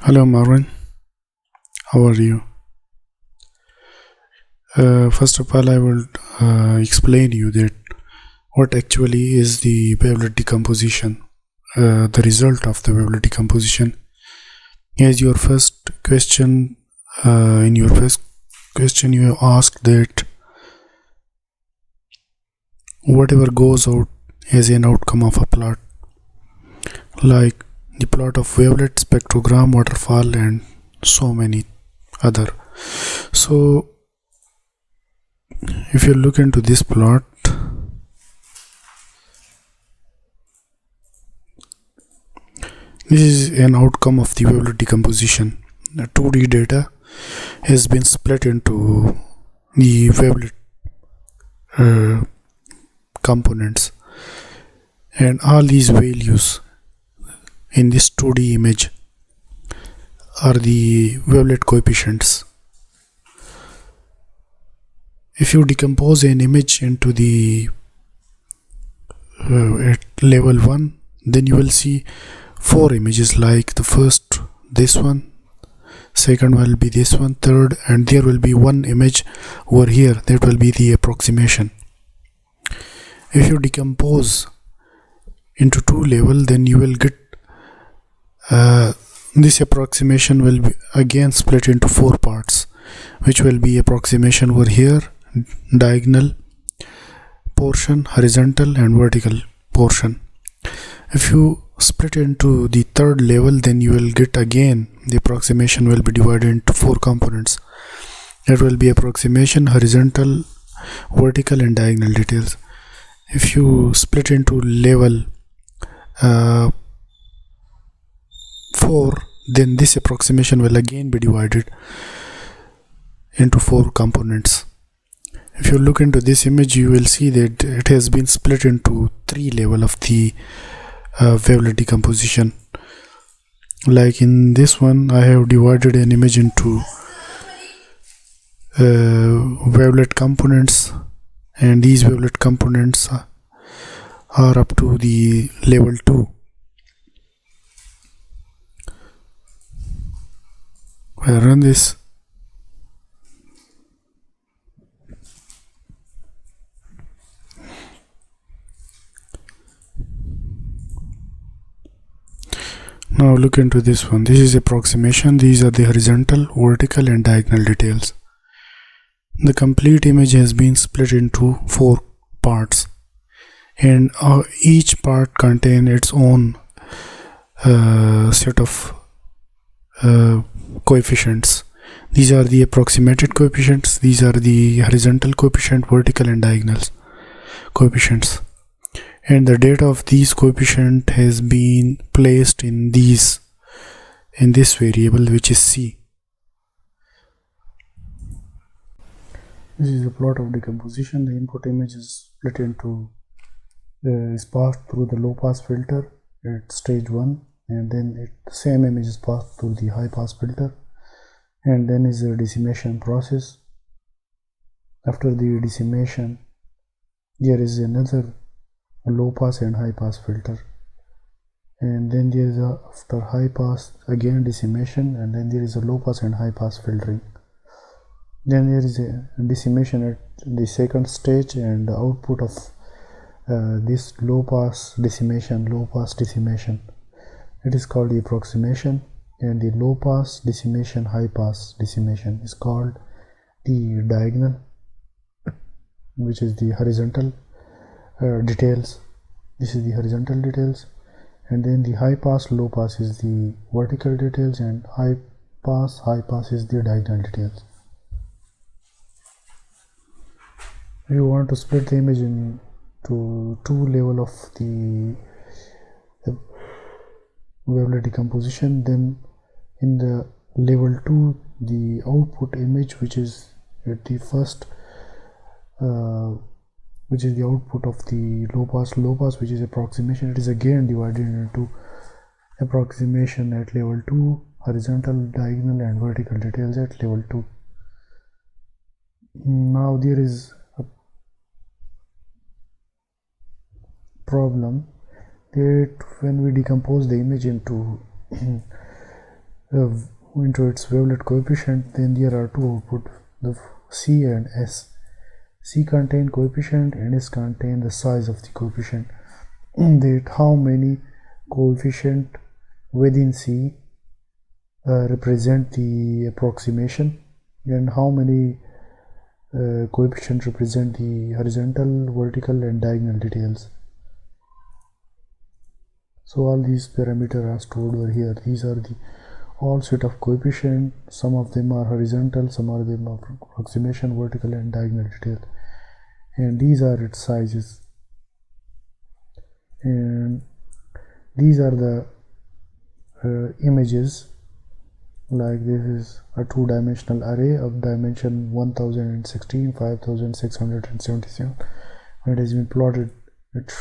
Hello Marvin, how are you? First of all, I will explain you that what actually is the wavelet decomposition. The result of the wavelet decomposition. As your first question, in your first question, you asked that whatever goes out as an outcome of a plot, like the plot of wavelet, spectrogram, waterfall, and so many other. So if you look into this plot, this is an outcome of the wavelet decomposition. The 2D data has been split into the wavelet components, and all these values in this 2D image are the wavelet coefficients. If you decompose an image into the at level 1, then you will see 4 images, like the first, this one, second will be this one, third, and there will be one image over here that will be the approximation. If you decompose into 2 level, then you will get this approximation will be again split into 4 parts, which will be approximation over here, diagonal portion, horizontal and vertical portion. If you split into the 3rd level, then you will get again the approximation will be divided into 4 components. That will be approximation, horizontal, vertical and diagonal details. If you split into level 4, then this approximation will again be divided into 4 components. If you look into this image, you will see that it has been split into 3 level of the wavelet decomposition. Like in this one, I have divided an image into wavelet components, and these wavelet components are up to the level 2. I run this. Now look into this one. This is approximation. These are the horizontal, vertical and diagonal details. The complete image has been split into 4 parts, and each part contains its own set of coefficients. These are the approximated coefficients. These are the horizontal coefficient, vertical and diagonal coefficients. And the data of these coefficient has been placed in this variable, which is C. This is a plot of decomposition. The input image is split into is passed through the low pass filter at stage 1, and then the same image is passed through the high pass filter, and then is a decimation process. After the decimation, there is another low pass and high pass filter, and then there is after high pass again decimation, and then there is a low pass and high pass filtering. Then there is a decimation at the second stage, and the output of this low pass decimation, it is called the approximation, and the low pass decimation, high pass decimation is called the diagonal, which is the horizontal details. This is the horizontal details, and then the high pass, low pass is the vertical details, and high pass is the diagonal details. If you want to split the image into 2 level of the wavelet decomposition, then in the level 2, the output image, which is at the first which is the output of the low pass, which is approximation, it is again divided into approximation at level 2, horizontal, diagonal and vertical details at level 2. Now there is a problem that when we decompose the image into into its wavelet coefficient, then there are two output, the C and S. C contain coefficient and S contain the size of the coefficient. That how many coefficient within C represent the approximation, and how many coefficients represent the horizontal, vertical and diagonal details. So all these parameters are stored over here. These are the all set of coefficient. Some of them are horizontal, some of them are approximation, vertical and diagonal detail, and these are its sizes. And these are the images. Like this is a two-dimensional array of dimension 1016, 5677. When it has been plotted, it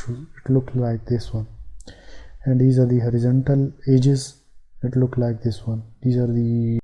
look like this one. And these are the horizontal edges. It look like this one. These are the